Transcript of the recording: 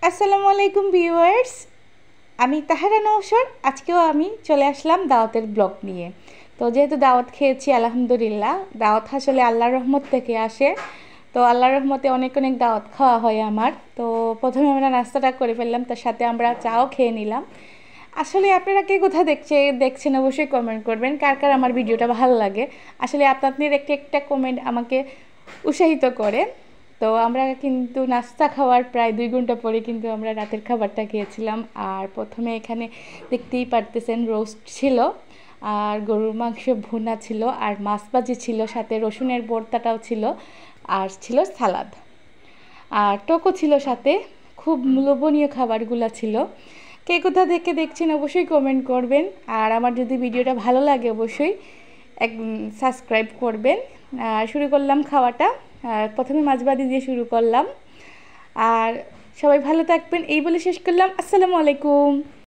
আসসালামু আলাইকুম ভিউয়ার্স, আমি তাহেরা নওশর। আজকেও আমি চলে আসলাম দাওয়াতের ব্লগ নিয়ে। তো যেহেতু দাওয়াত খেয়েছি আলহামদুলিল্লাহ, দাওয়াত আসলে আল্লাহর রহমত থেকে আসে। তো আল্লাহর রহমতে অনেক অনেক দাওয়াত খাওয়া হয় আমার। তো প্রথমে আমরা নাস্তাটা করে ফেললাম, তার সাথে আমরা চাও খেয়ে নিলাম। আসলে আপনারা কে কোথা দেখছেন অবশ্যই কমেন্ট করবেন, কার কার আমার ভিডিওটা ভালো লাগে। আসলে আপনাদের একটা কমেন্ট আমাকে উৎসাহিত করে। তো আমরা কিন্তু নাস্তা খাওয়ার প্রায় 2 ঘন্টা পরে কিন্তু আমরা রাতের খাবারটা খেয়েছিলাম। আর প্রথমে এখানে দেখতেই পারতেছেন রোস্ট ছিল, আর গরুর মাংস ভুনা ছিল, আর মাছ ভাজি ছিল, সাথে রসুনের ভর্তাটাও ছিল, আর ছিল সালাদ, আর টকও ছিল সাথে। খুব লোভনীয় খাবারগুলো ছিল। কে কোথা থেকে দেখছেন অবশ্যই কমেন্ট করবেন। আর আমার যদি ভিডিওটা ভালো লাগে অবশ্যই এক সাবস্ক্রাইব করবেন। শুরু করলাম খাওয়াটা। প্রথমে মাছ ভাজি দিয়ে শুরু করলাম। আর সবাই ভালো থাকবেন এই বলে শেষ করলাম। আসসালামু আলাইকুম।